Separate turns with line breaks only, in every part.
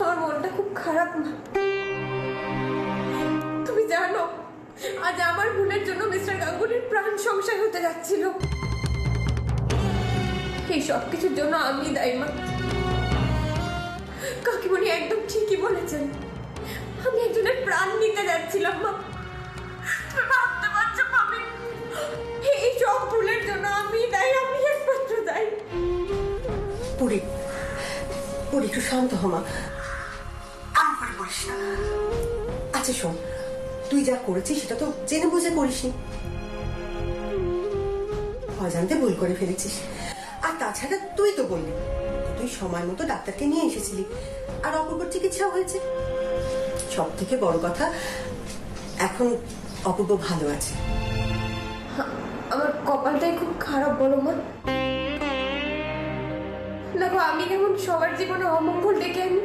আমার মনটা খুব খারাপ মা। তুমি জানো আজ আমার ভুলের জন্য মিস্টার গাঙ্গুলির প্রাণ সংশয় হতে যাচ্ছিল। এই সব কিছুর জন্য আমি দায়ী মা। কাকিমণি একদম ঠিকই বলেছেন, আমি একজনের প্রাণ নিতে যাচ্ছিলাম মা। তুমি ভাবতে পারছো আমি এই সব ভুলের জন্য আমি দায়ী, আমি একমাত্র দায়ী।
পরি পরি একটু শান্ত হ মা, আমি করে বলিস না। আচ্ছা শোন, তুই যা করেছিস সেটা তো জেনে বুঝে করিসনি, অজান্তে ভুল করে ফেলেছিস। আর তাছাড়া তুই তো বললি তুই সময় মতো ডাক্তারকে নিয়ে এসেছিলি, আর অপূর্বর চিকিৎসা হয়েছে। সব থেকে বড় কথা, এখন অপূর্ব ভালো আছে।
আমার কপালটাই খুব খারাপ বলো মা। দেখো আমি কেমন সবার জীবনে অমঙ্গল ডেকে আনি।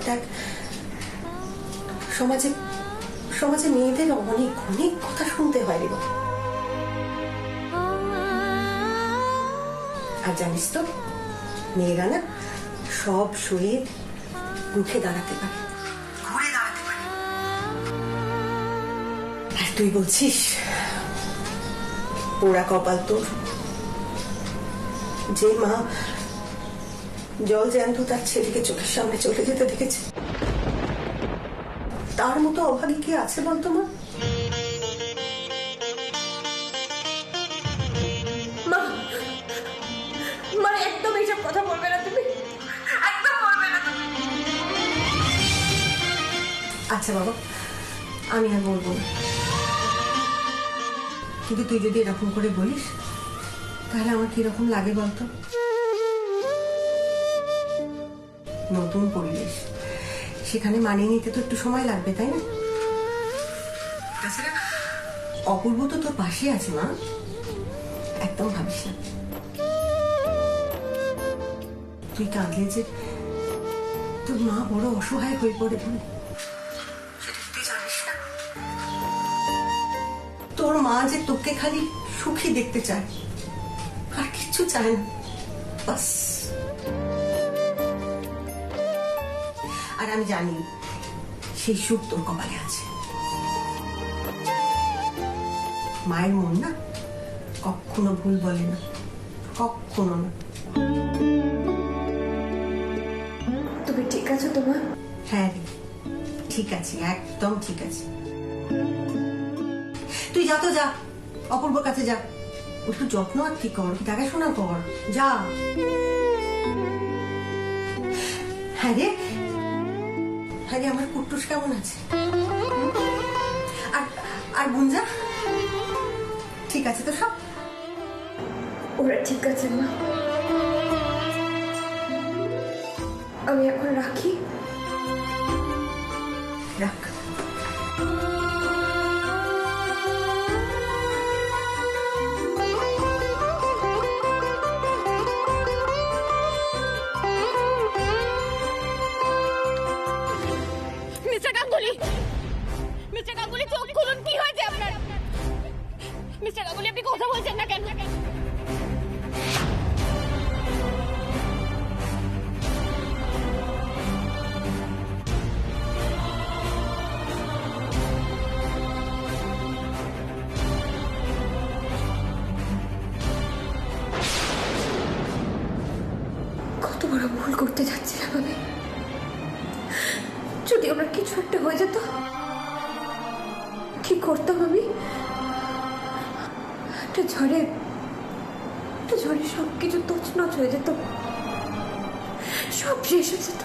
দেখ, সমাজে সমাজে মেয়েদের অনেক অনেক কথা শুনতে হয় রে। আর জানিস তো, মেয়েরা না সব সয়ে মুখে দাঁড়াতে পারে, ঘুরে দাঁড়াতে পারে। আর তুই বলছিস পোড়া কপাল তোর। যে মা জল জ্যান্ত তার ছেলেকে চোখের সামনে চলে যেতে দেখেছে, তার মতো অভাগী কি আছে বলতো মা?
মা একদম এইসব কথা বলবে না তুমি, একদম বলবে না তুমি।
আচ্ছা বাবা, আমি আর বলবো না, কিন্তু তুই যদি এরকম করে বলিস তাহলে আমার কিরকম লাগে বলতো? নতুন পরিবেশ, সেখানে মানিয়ে নিতে তো একটু সময় লাগবে, তাই না? তাছাড়া অপূর্ব তো তোর পাশে আছে মা, একদম ভাবিস না। তুই কাঁদলে যে তোর মা বড় অসহায় হয়ে পড়ে বলে সেটা তুই জানিস না। তোর মা যে তোকে খালি সুখী দেখতে চায়, আর কিছু চায় না, বাস। আর আমি জানি সেই সুখ তোর কপালে আছে। মায়ের মন না কখনো ভুল বলে না, কখনো না।
তুমি ঠিক আছো তোমার?
হ্যাঁ রে, ঠিক আছে, একদম ঠিক আছে। তুই যা তো যা, অপূর্বর কাছে যা, একটু যত্ন আর কি কর, দেখাশোনা কর, যা। হ্যাঁ রে, হ্যাঁ রে, আমার কুট্টুস কেমন আছে? আর আর গুঞ্জা ঠিক আছে তো সব?
ওরা ঠিক আছে মা, আমি এখন রাখি।
রাখ।
মিস্টার গাঙ্গুলি, মিস্টার গাঙ্গুলি, চোখ খুলুন, কি হয়েছে আপনার? মিস্টার গাঙ্গুলি, আপনি কথা বলছেন না কেন?
কত বড় ভুল করতে যাচ্ছিলাম আমি। যদি ওনার কিছু একটা হয়ে যেত, কি করতাম আমি? একটা ঝড়ে সবকিছু তছনছ হয়ে যেত, সব শেষ হয়ে যেত।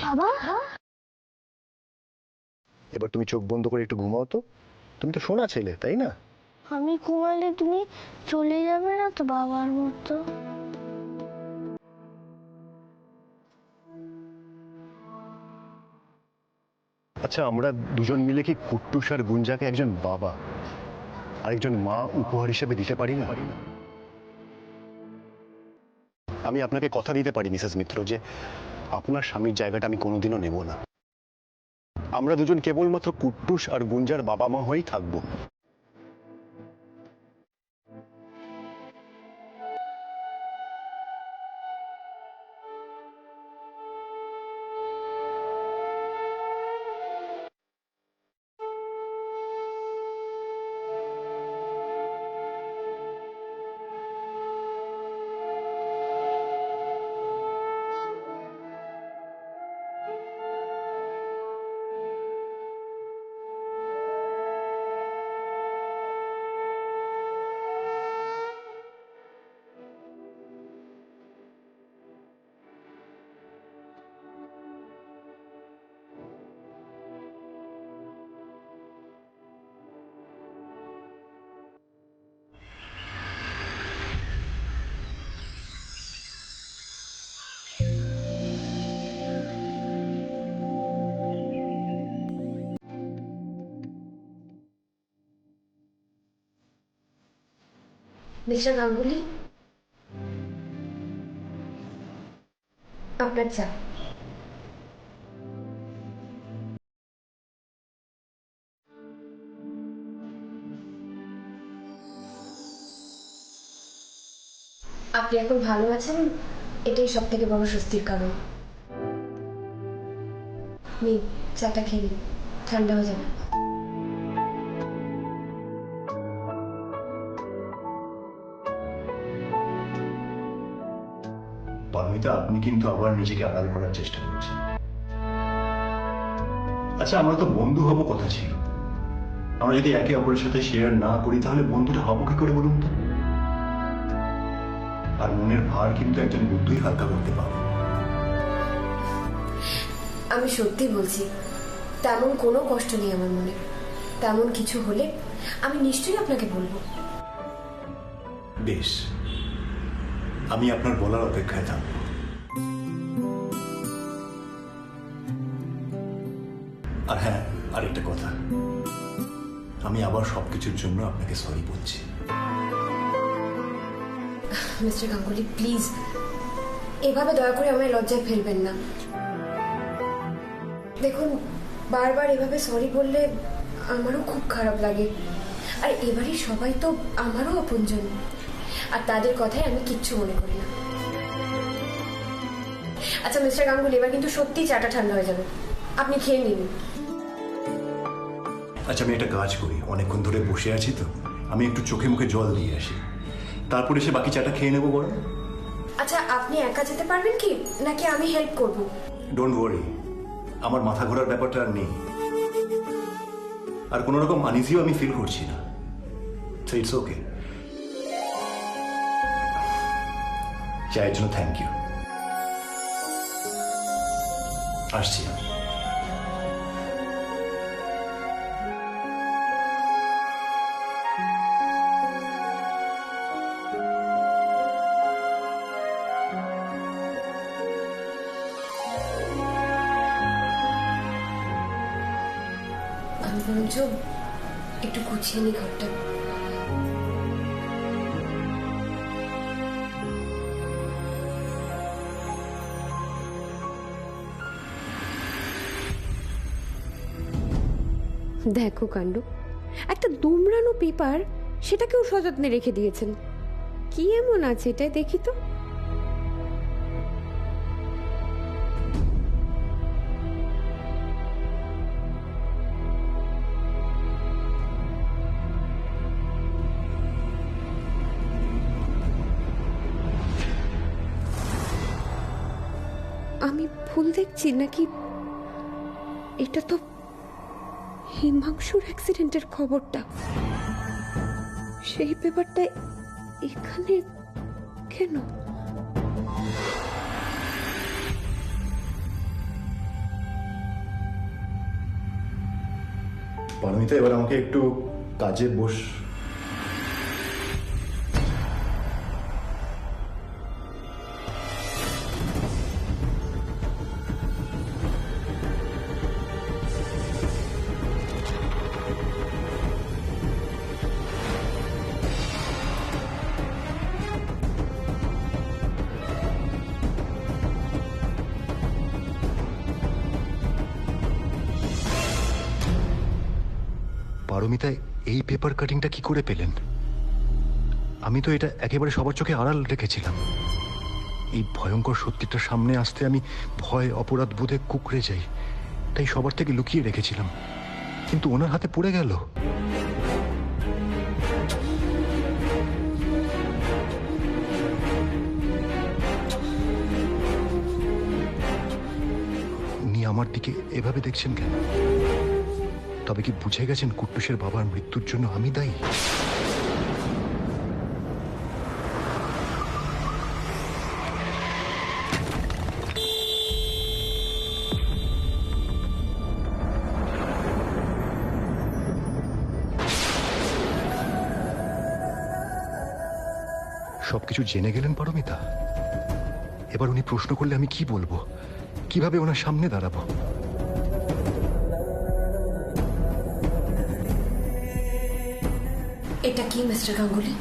বাবা,
এবার তুমি চোখ বন্ধ করে একটু ঘুমাও তো। তুমি তো শোনা ছেলে, তাই না?
আমি ঘুমালে তুমি চলে যাবে না তো বাবার মতো?
আচ্ছা, আমরা দুজন মিলে কি কুট্টুস আর গুঞ্জাকে একজন বাবা আর একজন মা উপহার হিসেবে দিতে পারি না? আমি আপনাকে কথা দিতে পারি মিসেস মিত্র যে আপনার স্বামীর জায়গাটা আমি কোনোদিনও নেব না। আমরা দুজন কেবলমাত্র কুট্টুস আর গুঞ্জার বাবা মা হয়েই থাকবো।
মিস্টার গাঙ্গুলি, আপনার চা। আপনি এখন ভালো আছেন, এটাই সব থেকে বড় স্বস্তির কারণ। নিন, চাটা খেয়ে নিন, ঠান্ডা হয়ে যাবে।
পারমিতা, আপনি কিন্তু আবার নিজেকে আড়াল করার চেষ্টা করছেন। আচ্ছা, আমরা তো বন্ধু হব কথা ছিল। আমরা যদি একে অপরের সাথে শেয়ার না করি তাহলে বন্ধুটা হবো কি করে বলুন তো? আর মনের ভার কিন্তু একজন বন্ধুই হালকা করতে পারে।
আমি সত্যি বলছি, তেমন কোনো কষ্ট নেই আমার মনে। তেমন কিছু হলে আমি নিশ্চয়ই আপনাকে বলবো।
বেশ, আমি আপনার বলার অপেক্ষায় থাকবো। আর হ্যাঁ, আরেকটা কথা, আমি আবার সবকিছুর জন্য আপনাকে সরি বলছি।
মিস্টার গাঙ্গুলি, প্লিজ এভাবে দয়া করে আমায় লজ্জায় ফেলবেন না। দেখুন, বারবার এভাবে সরি বললে আমারও খুব খারাপ লাগে। আর এবারই সবাই তো আমারও আপনজন, আর তাদের কথায় আমি কিচ্ছু মনে করি না। আচ্ছা মিস্টার গাঙ্গুলি, এবার কিন্তু সত্যি চাটা ঠান্ডা হয়ে যাবে, আপনি খেয়ে নিন।
আচ্ছা, আমি একটা কাজ করি, অনেকক্ষণ ধরে বসে আছি তো, আমি একটু চোখে মুখে জল দিয়ে আসি, তারপর এসে বাকি চাটা খেয়ে নেবো বড়।
আচ্ছা, আপনি একা যেতে পারবেন কি, নাকি আমি হেল্প করব?
ডোন্ট ওয়ারি, আমার মাথা ঘোরার ব্যাপারটা আর নেই, আর কোনো রকম আনইজিও আমি ফিল করছি না, সো ইটস ওকে। চায়ের জন্য থ্যাংক ইউ। আসছি আমি।
আমি বরঞ্চ একটু গুছিয়ে নি ঘরটা। দেখো কাণ্ড, একটা দুমড়ানো পেপার, সেটাকেও সযত্নে রেখে দিয়েছেন। কি এমন আছে এটাই দেখি তো। আমি ভুল দেখছি নাকি? এটা তো হিমাংশুর অ্যাক্সিডেন্টের খবরটা। সেই পেপারটা এখানে কেন?
পারমিতা, এবার আমাকে একটু কাজে বস। পারমিতা এই পেপার কাটিংটা কি করে পেলেন? আমি তো এটা একেবারে সবার চোখে আড়াল রেখেছিলাম। এই ভয়ঙ্কর সত্যিটা সামনে আসতে আমি ভয় অপরাধ বোধে কুঁকড়ে যাই, তাই সবার থেকে লুকিয়ে রেখেছিলাম। কিন্তু ওনার হাতে পড়ে গেল। উনি আমার দিকে এভাবে দেখছেন কেন? তবে কি বুঝে গেছেন কুট্টুসের বাবার মৃত্যুর জন্য আমি দায়ী? সবকিছু জেনে গেলেন পারমিতা। এবার উনি প্রশ্ন করলে আমি কি বলবো, কিভাবে ওনার সামনে দাঁড়াবো?
এটা কি মিস্টার গাঙ্গুলি?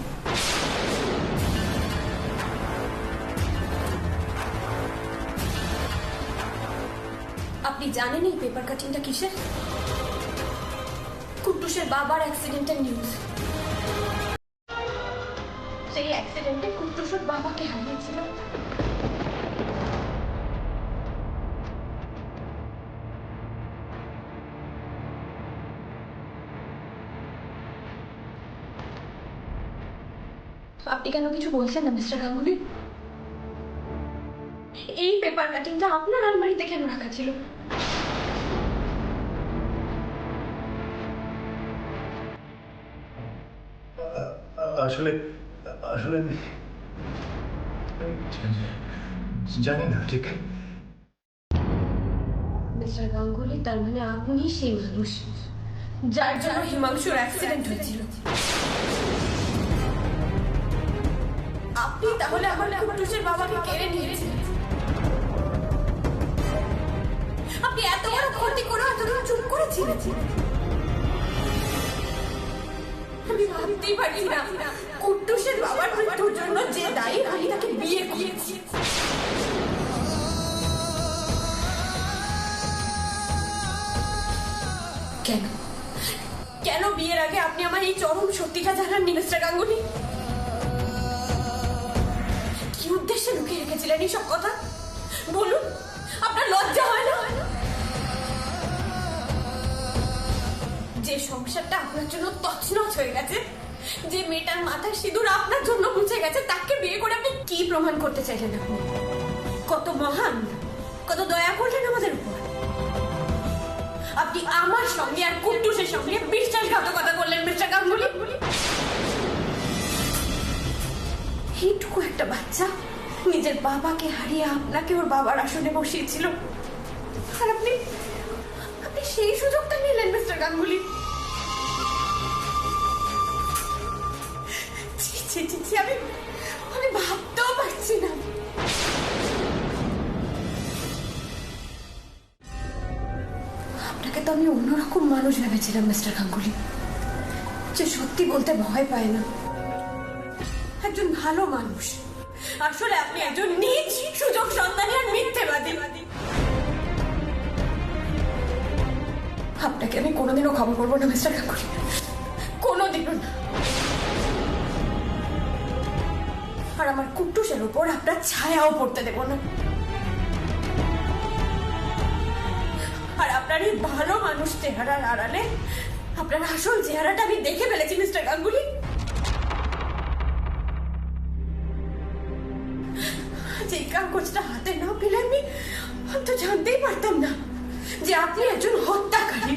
আপনি জানেন এই পেপার কাটিংটা কিসের? কুট্টুসের বাবার অ্যাক্সিডেন্টের নিউজ। সেই অ্যাক্সিডেন্টে কুট্টুসের বাবাকে হারিয়েছিল। আপনি কেন কিছু বলছেন না মিস্টার গাঙ্গুলি? এই পেপার কাটিংটা আপনার আলমারিতে কেন রাখা ছিল?
আসলে আসলে জানি না ঠিক।
মিস্টার গাঙ্গুলি, তার মানে আপনি সেই মানুষ যার জন্য হিমাংশুর অ্যাক্সিডেন্ট হয়েছিল। আপনি তাহলে আমার কুট্টুসের বাবাকে কেড়ে নিয়েছেন। আপনি এত বড় ক্ষতি করে এতদিন চুপ করেছিলেন। আমি ভাবতেই পারছি না কুট্টুসের বাবার মৃত্যুর জন্য যে দায়ী আমি তাকে বিয়ে করেছি। কেন কেন বিয়ের আগে আপনি আমার এই চরম সত্যিটা জানাননি মিস্টার গাঙ্গুলি? কি উদ্দেশ্যে লুকিয়ে রেখেছিলেন এই সব কথা? বলুন, আপনার লজ্জা হয় না? যে সংসারটা আপনার জন্য তছনছ হয়ে গেছে, যে মেয়েটার মাথার সিঁদুর আপনার জন্য মুছে গেছে, তাকে বিয়ে করে আপনি কি প্রমাণ করতে চাইলেন? আপনি কত মহান, কত দয়া করলেন আমাদের উপর। আপনি আমার সঙ্গে আর কুট্টুসের সঙ্গে বিশ্বাসঘাতকতা করলেন মিস্টার গাঙ্গুলি। এইটুকু একটা বাচ্চা নিজের বাবাকে হারিয়ে আপনাকে ওর বাবার আসনে বসিয়েছিল, আর আপনি আপনি সেই সুযোগটা নিলেন মিস্টার গাঙ্গুলি। আমি ভাবতেও পারছি না। আপনাকে তো আমি অন্যরকম মানুষ ভেবেছিলাম মিস্টার গাঙ্গুলি, যে সত্যি বলতে ভয় পায় না, একজন ভালো মানুষ। আসলে আপনি একজন নীচ, সুযোগ সন্ধানী আর মিথ্যেবাদী। আপনাকে আমি কোনোদিনও ক্ষমা করবো না মিস্টার গাঙ্গুলি, কোনোদিনও না। আর আমার কুট্টুসের উপর আপনার ছায়াও পড়তে দেব না। আর আপনার এই ভালো মানুষ চেহারার আড়ালে আপনার আসল চেহারাটা আমি দেখে ফেলেছি মিস্টার গাঙ্গুলি। যে কাগজটা হাতে না পেলে আমি তো জানতেই পারতাম না যে আপনি একজন হত্যাকারী।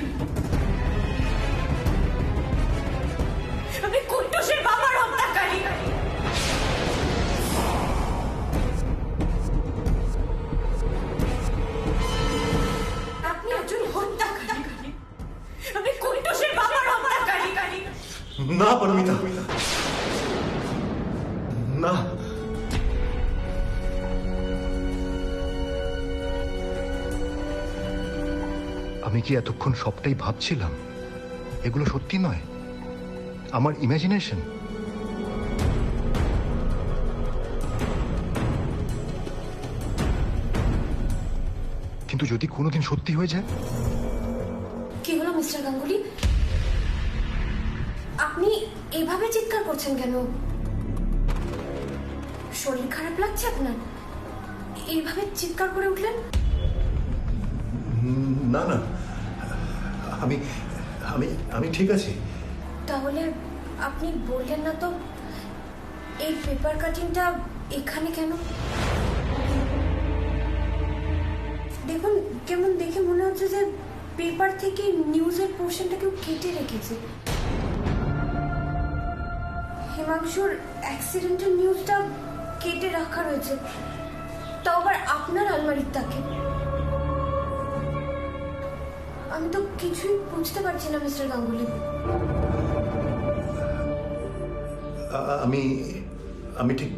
আপনি কুট্টুসের বাবার হত্যাকারী। আপনি একজন হত্যাকারী। আপনি কুট্টুসের
না পারমিতা, না। আমি কি এতক্ষণ সবটাই ভাবছিলাম? এগুলো সত্যি নয়, আমার ইমাজিনেশন। কিন্তু যদি কোনোদিন সত্যি হয়ে যায়?
কি হলো মিস্টার গাঙ্গুলি? আপনি এভাবে চিৎকার করছেন কেন? শরীর খারাপ লাগছে আপনার? এইভাবে চিৎকার করে উঠলেন?
না না, আমি আমি আমি ঠিক আছি।
তাহলে আপনি বললেন না তো এই পেপার কাটিংটা এখানে কেন? দেখুন, কেমন দেখে মনে হচ্ছে যে পেপার থেকে নিউজের পোর্শনটা কেউ কেটে রেখেছে। হিমাংশুর অ্যাক্সিডেন্টের নিউজটা কেটে রাখা রয়েছে, তাও আবার আপনার আলমারির তাকে। আমি তো কিছুই বুঝতে পারছি না মিস্টার গাঙ্গুলি।
আমি আমি ঠিক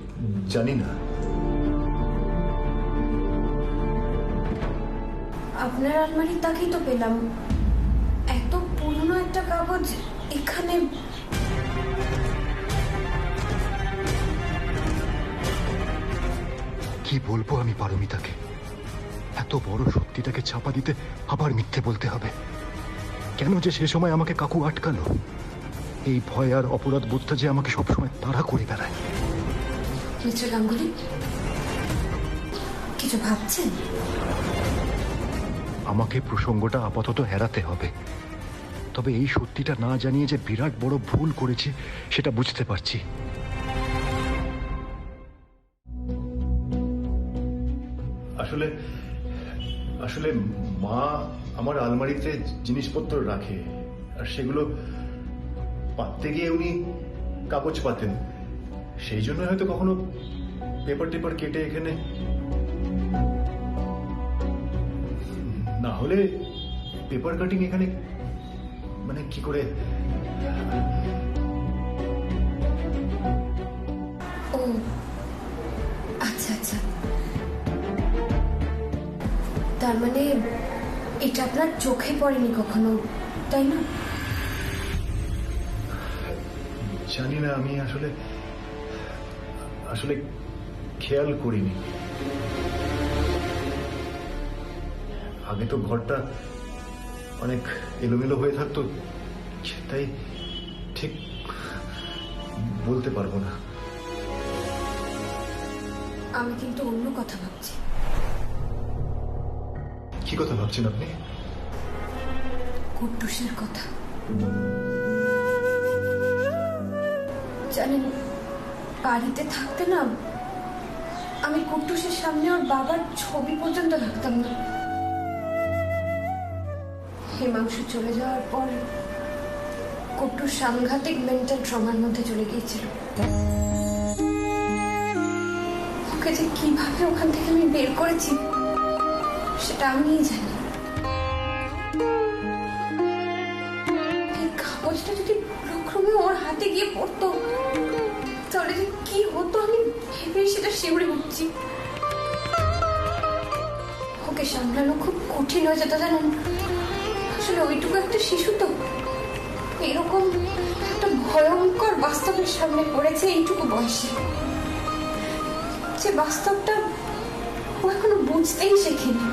জানি না।
আপনার আলমারির তাকেই তো পেলাম, এত পুরনো একটা কাগজ এখানে।
কি বলবো আমি পারমিতাকে? এত বড় সত্যিটাকে চাপা দিতে আবার মিথ্যে বলতে হবে কেন? যে সে সময় আমাকে কাকু আটকালো, এই ভয় আর অপরাধ বোধটা যে আমাকে সবসময় তাড়া করে বেড়ায়।
মিস্টার গাঙ্গুলি, কিছু ভাবছেন?
আমাকে প্রসঙ্গটা আপাতত এড়াতে হবে, তবে এই সত্যিটা না জানিয়ে যে বিরাট বড় ভুল করেছি সেটা বুঝতে পারছি। আসলে আসলে মা আমার আলমারিতে জিনিসপত্র রাখে, আর সেগুলো পাততে গিয়ে উনি কাগজ পাতেন, সেই জন্য হয়তো কখনো পেপার টেপার কেটে এখানে। না হলে পেপার কাটিং এখানে মানে কি করে?
ও আচ্ছা আচ্ছা, তার মানে এটা আপনার চোখে পড়েনি কখনো, তাই না?
জানি না, আমি আসলে আসলে খেয়াল করিনি। আগে তো ঘরটা অনেক এলোমেলো হয়ে থাকতো, তাই ঠিক বলতে পারবো না।
আমি কিন্তু অন্য কথা ভাবছি।
কি কথা ভাবছেন আপনি?
কুট্টুসের কথা। জানেন, বাড়িতে থাকতে না আমি কুট্টুসের সামনে ওর বাবার ছবি পর্যন্ত রাখতাম না। হিমাংশু চলে যাওয়ার পর কুট্টুস সাংঘাতিক মেন্টাল ট্রমার মধ্যে চলে গিয়েছিল। ওকে যে কিভাবে ওখান থেকে আমি বের করেছি সেটা আমিই জানি। এই কাগজটা যদি পুরোক্রমে ওর হাতে গিয়ে পড়তো তাহলে যে কি হতো আমি ভেবে সেটা শিউরে উঠছি। ওকে সামলানো খুব কঠিন হয়ে যেত জানেন। আসলে ওইটুকু একটা শিশু তো এরকম একটা ভয়ঙ্কর বাস্তবের সামনে পড়েছে এইটুকু বয়সে, যে বাস্তবটা ও এখনো বুঝতেই শেখেনি।